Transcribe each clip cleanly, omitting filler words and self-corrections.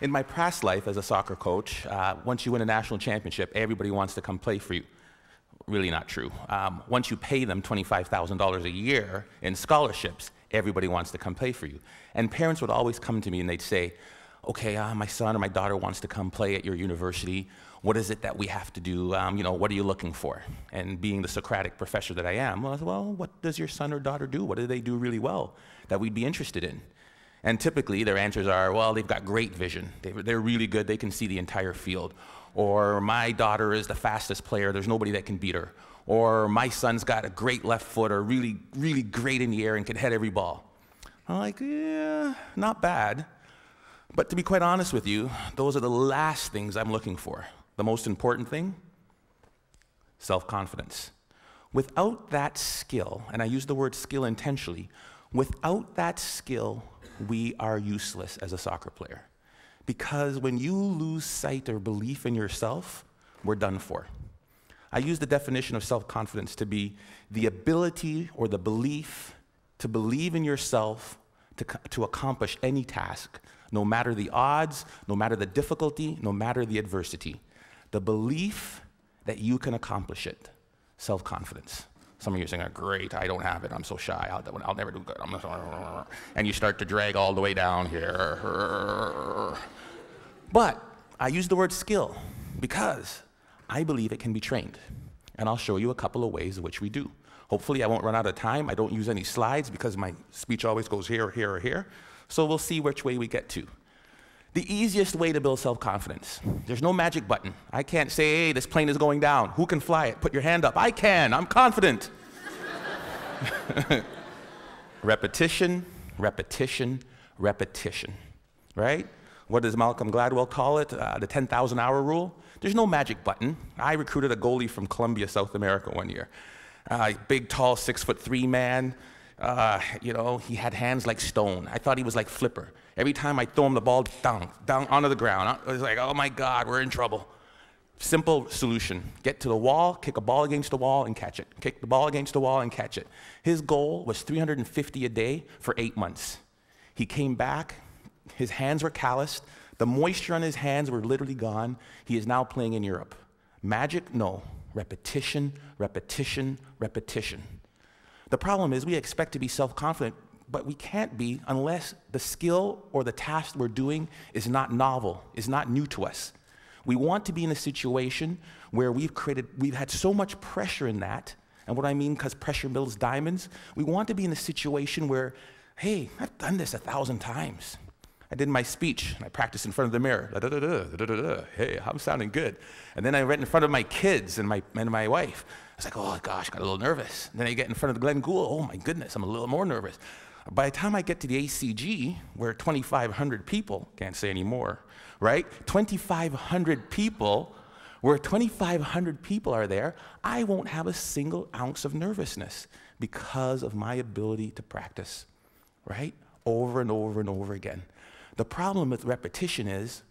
In my past life as a soccer coach, once you win a national championship, everybody wants to come play for you. Really not true. Once you pay them $25,000 a year in scholarships, everybody wants to come play for you. And parents would always come to me and they'd say, okay, my son or my daughter wants to come play at your university. What is it that we have to do? What are you looking for? And being the Socratic professor that I am, well, what does your son or daughter do? What do they do really well that we'd be interested in? And typically their answers are, well, they've got great vision. They're really good. They can see the entire field. Or my daughter is the fastest player. There's nobody that can beat her. Or my son's got a great left foot, or really, really great in the air and can head every ball. I'm like, yeah, not bad. But to be quite honest with you, those are the last things I'm looking for. The most important thing, self-confidence. Without that skill, and I use the word skill intentionally, without that skill, we are useless as a soccer player. Because when you lose sight or belief in yourself, we're done for. I use the definition of self-confidence to be the ability or the belief to believe in yourself to accomplish any task, no matter the odds, no matter the difficulty, no matter the adversity. The belief that you can accomplish it, self-confidence. Some of you are saying, great, I don't have it, I'm so shy, I'll never do good. And you start to drag all the way down here. But I use the word skill because I believe it can be trained. And I'll show you a couple of ways in which we do. Hopefully I won't run out of time. I don't use any slides because my speech always goes here, here, or here. So we'll see which way we get to. The easiest way to build self-confidence. There's no magic button. I can't say, hey, this plane is going down. Who can fly it? Put your hand up. I can. I'm confident. Repetition, repetition, repetition. Right? What does Malcolm Gladwell call it? The 10,000-hour rule? There's no magic button. I recruited a goalie from Colombia, South America one year. Big, tall, 6'3" man. He had hands like stone. I thought he was like Flipper. Every time I throw him the ball, down onto the ground. I was like, oh my God, we're in trouble. Simple solution. Get to the wall, kick a ball against the wall and catch it. Kick the ball against the wall and catch it. His goal was 350 a day for 8 months. He came back, his hands were calloused, the moisture on his hands were literally gone. He is now playing in Europe. Magic? No. Repetition, repetition, repetition. The problem is we expect to be self-confident, but we can't be unless the skill or the task we're doing is not novel, is not new to us. We want to be in a situation where we've had so much pressure in that, and what I mean, because pressure builds diamonds, we want to be in a situation where, hey, I've done this 1,000 times. I did my speech, and I practiced in front of the mirror. Da, da, da, da, da, da, da. Hey, I'm sounding good. And then I read in front of my kids and my wife. I was like, oh gosh, got a little nervous. And then I get in front of Glenn Gould. Oh my goodness, I'm a little more nervous. By the time I get to the ACG, where 2,500 people, can't say anymore, right? 2,500 people, where 2,500 people are there, I won't have a single ounce of nervousness because of my ability to practice, right? Over and over and over again. The problem with repetition is,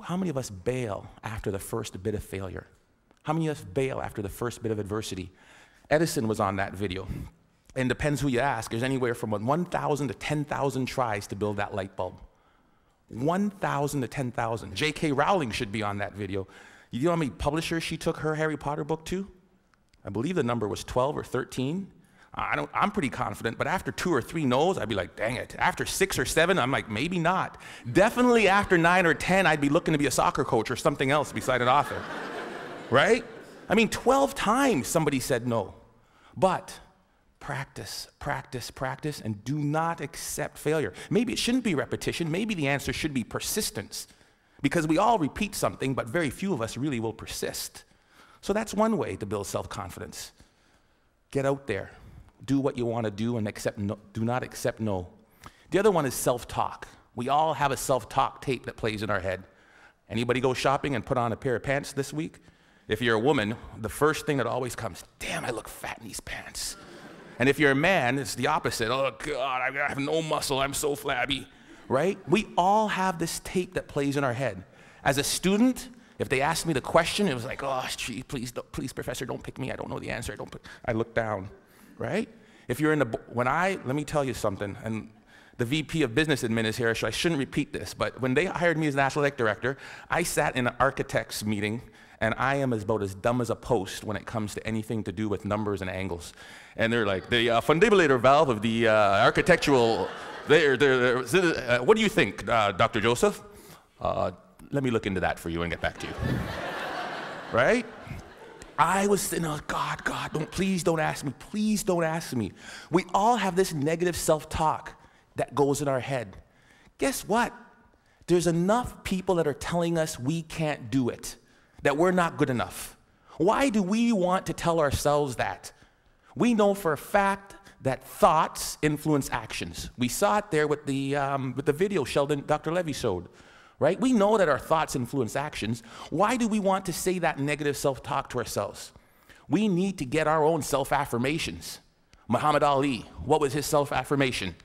how many of us bail after the first bit of failure? How many of us bail after the first bit of adversity? Edison was on that video. And depends who you ask, there's anywhere from 1,000 to 10,000 tries to build that light bulb. 1,000 to 10,000. J.K. Rowling should be on that video. You know how many publishers she took her Harry Potter book to? I believe the number was 12 or 13. I'm pretty confident, but after 2 or 3 no's, I'd be like, dang it. After 6 or 7, I'm like, maybe not. Definitely after 9 or 10, I'd be looking to be a soccer coach or something else beside an author, right? I mean, 12 times somebody said no. But practice, practice, practice, and do not accept failure. Maybe it shouldn't be repetition. Maybe the answer should be persistence, because we all repeat something, but very few of us really will persist. So that's one way to build self-confidence. Get out there. Do what you want to do and do not accept no. The other one is self-talk. We all have a self-talk tape that plays in our head. Anybody go shopping and put on a pair of pants this week? If you're a woman, the first thing that always comes, damn, I look fat in these pants. And if you're a man, it's the opposite. Oh God, I have no muscle, I'm so flabby, right? We all have this tape that plays in our head. As a student, if they asked me the question, it was like, oh, gee, please, professor, don't pick me. I don't know the answer. I look down, right? If you're in let me tell you something. And the VP of Business Admin is here, so I shouldn't repeat this, but when they hired me as National Athletic Director, I sat in an architect's meeting, and I am about as dumb as a post when it comes to anything to do with numbers and angles. And they're like, the fundibulator valve of the architectural, what do you think, Dr. Joseph? Let me look into that for you and get back to you. Right? I was sitting, oh, God, please don't ask me. Please don't ask me. We all have this negative self-talk that goes in our head. Guess what? There's enough people that are telling us we can't do it, that we're not good enough. Why do we want to tell ourselves that? We know for a fact that thoughts influence actions. We saw it there with the video Dr. Levy showed. Right? We know that our thoughts influence actions. Why do we want to say that negative self-talk to ourselves? We need to get our own self-affirmations. Muhammad Ali, what was his self-affirmation?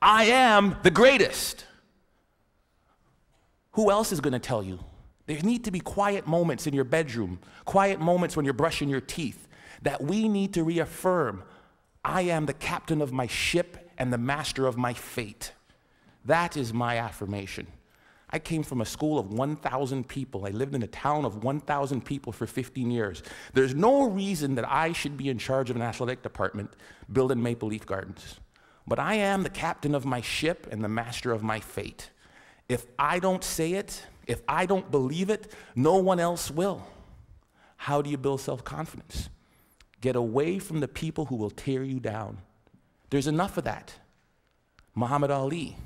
I am the greatest. Who else is going to tell you? There need to be quiet moments in your bedroom, quiet moments when you're brushing your teeth, that we need to reaffirm, I am the captain of my ship and the master of my fate. That is my affirmation. I came from a school of 1,000 people. I lived in a town of 1,000 people for 15 years. There's no reason that I should be in charge of an athletic department building Maple Leaf Gardens. But I am the captain of my ship and the master of my fate. If I don't say it, if I don't believe it, no one else will. How do you build self-confidence? Get away from the people who will tear you down. There's enough of that. Muhammad Ali,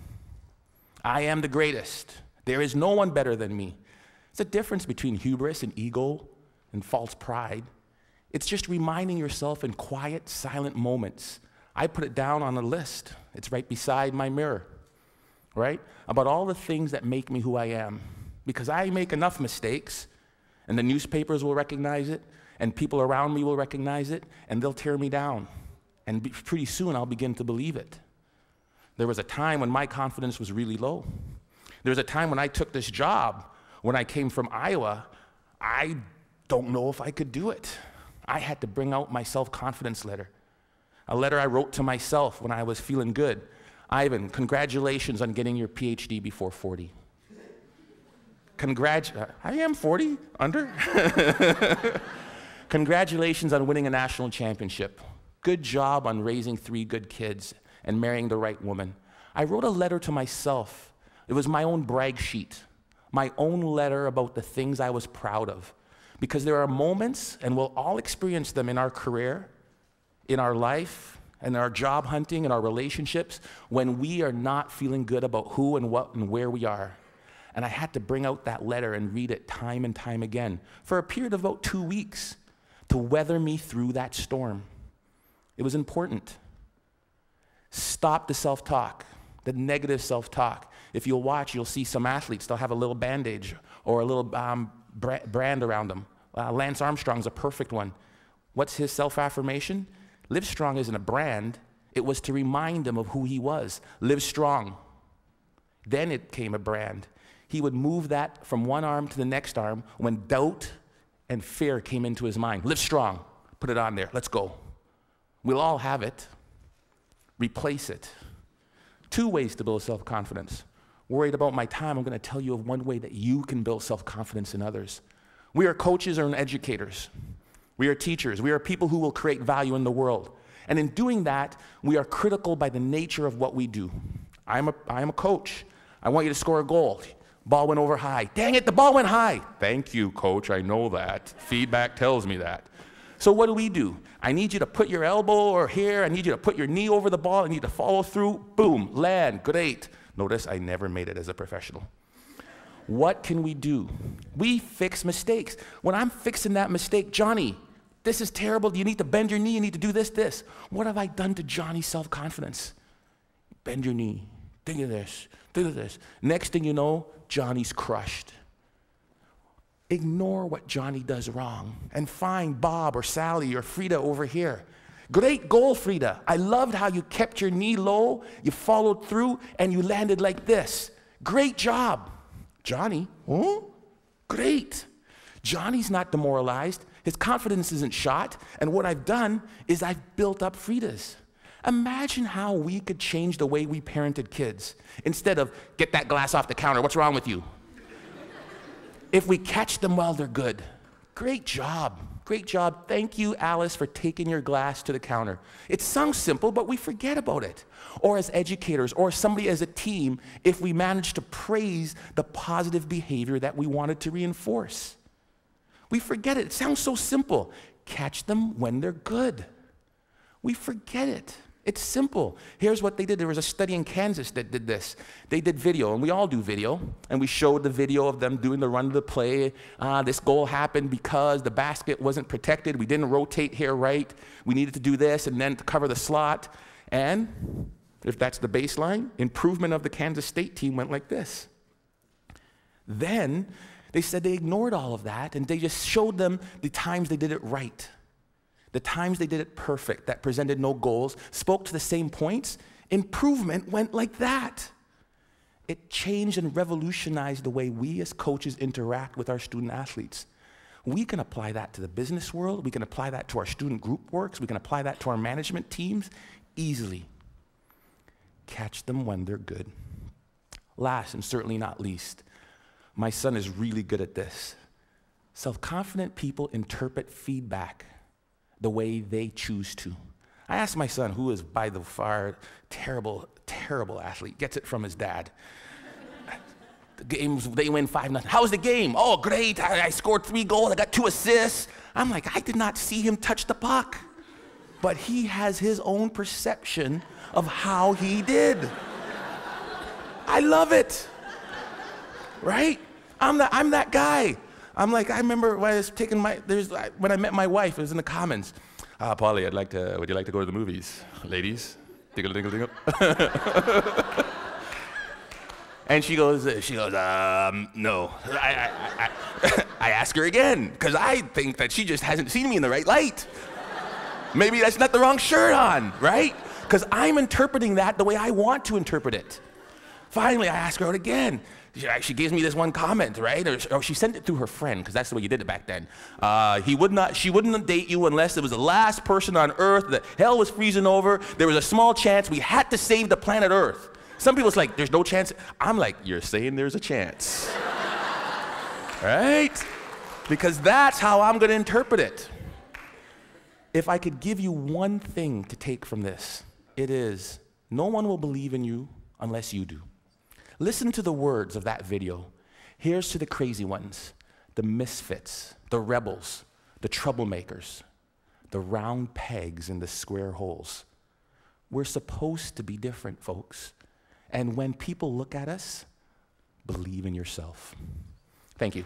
I am the greatest. There is no one better than me. It's a difference between hubris and ego and false pride. It's just reminding yourself in quiet, silent moments. I put it down on a list. It's right beside my mirror, right? About all the things that make me who I am. Because I make enough mistakes, and the newspapers will recognize it, and people around me will recognize it, and they'll tear me down. And pretty soon I'll begin to believe it. There was a time when my confidence was really low. There was a time when I took this job, when I came from Iowa, I don't know if I could do it. I had to bring out my self-confidence letter. A letter I wrote to myself when I was feeling good. Ivan, congratulations on getting your PhD before 40. I am 40, under. Congratulations on winning a national championship. Good job on raising 3 good kids and marrying the right woman. I wrote a letter to myself. It was my own brag sheet, my own letter about the things I was proud of. Because there are moments, and we'll all experience them in our career, in our life, in our job hunting, in our relationships, when we are not feeling good about who and what and where we are. And I had to bring out that letter and read it time and time again for a period of about 2 weeks to weather me through that storm. It was important. Stop the self-talk, the negative self-talk. If you'll watch, you'll see some athletes, they'll have a little bandage or a little brand around them. Lance Armstrong's a perfect one. What's his self-affirmation? Live Strong isn't a brand. It was to remind him of who he was. Live strong. Then it came a brand. He would move that from one arm to the next arm when doubt and fear came into his mind. Live strong. Put it on there. Let's go. We'll all have it. Replace it. 2 ways to build self-confidence. Worried about my time, I'm going to tell you of one way that you can build self-confidence in others. We are coaches and educators. We are teachers. We are people who will create value in the world. And in doing that, we are critical by the nature of what we do. I am a coach. I want you to score a goal. Ball went over high. Dang it, the ball went high. Thank you, coach. I know that. Feedback tells me that. So what do? I need you to put your elbow or here. I need you to put your knee over the ball. I need to follow through. Boom, land, great. Notice I never made it as a professional. What can we do? We fix mistakes. When I'm fixing that mistake, Johnny, this is terrible. You need to bend your knee. You need to do this. What have I done to Johnny's self-confidence? Bend your knee. Think of this. Next thing you know, Johnny's crushed. Ignore what Johnny does wrong and find Bob or Sally or Frida over here. Great goal, Frida. I loved how you kept your knee low, you followed through, and you landed like this. Great job. Johnny, great. Johnny's not demoralized. His confidence isn't shot. And what I've done is I've built up Frida's. Imagine how we could change the way we parented kids. Instead of, get that glass off the counter, what's wrong with you? If we catch them while they're good. Great job. Great job. Thank you, Alice, for taking your glass to the counter. It sounds simple, but we forget about it. Or as educators, or somebody as a team, if we manage to praise the positive behavior that we wanted to reinforce. We forget it. It sounds so simple. Catch them when they're good. We forget it. It's simple. Here's what they did. There was a study in Kansas that did this. They did video, and we all do video, and we showed the video of them doing the run of the play. This goal happened because the basket wasn't protected. We didn't rotate here right. We needed to do this, and then to cover the slot. And if that's the baseline, improvement of the Kansas State team went like this. Then they said they ignored all of that, and they just showed them the times they did it right. The times they did it perfect, that presented no goals, spoke to the same points, improvement went like that. It changed and revolutionized the way we as coaches interact with our student athletes. We can apply that to the business world. We can apply that to our student group works. We can apply that to our management teams easily. Catch them when they're good. Last and certainly not least, my son is really good at this. Self-confident people interpret feedback the way they choose to. I asked my son, who is by the far terrible, terrible athlete, gets it from his dad. The games, they win 5-0. How was the game? Oh, great, I scored 3 goals, I got 2 assists. I'm like, I did not see him touch the puck. But he has his own perception of how he did. I love it, right? I'm that guy. I'm like, I remember when I was taking when I met my wife, it was in the Commons. Polly, would you like to go to the movies? Ladies, dingle, dingle, dingle. And she goes, no. I ask her again, because I think that she just hasn't seen me in the right light. Maybe that's not the wrong shirt on, right? Because I'm interpreting that the way I want to interpret it. Finally, I ask her out again. She gives me this one comment, right? Or she sent it through her friend, because that's the way you did it back then. She wouldn't date you unless it was the last person on Earth, that hell was freezing over, there was a small chance, we had to save the planet Earth. Some people's like, there's no chance. I'm like, you're saying there's a chance. Right? Because that's how I'm going to interpret it. If I could give you one thing to take from this, it is, no one will believe in you unless you do. Listen to the words of that video. Here's to the crazy ones, the misfits, the rebels, the troublemakers, the round pegs in the square holes. We're supposed to be different, folks. And when people look at us, believe in yourself. Thank you.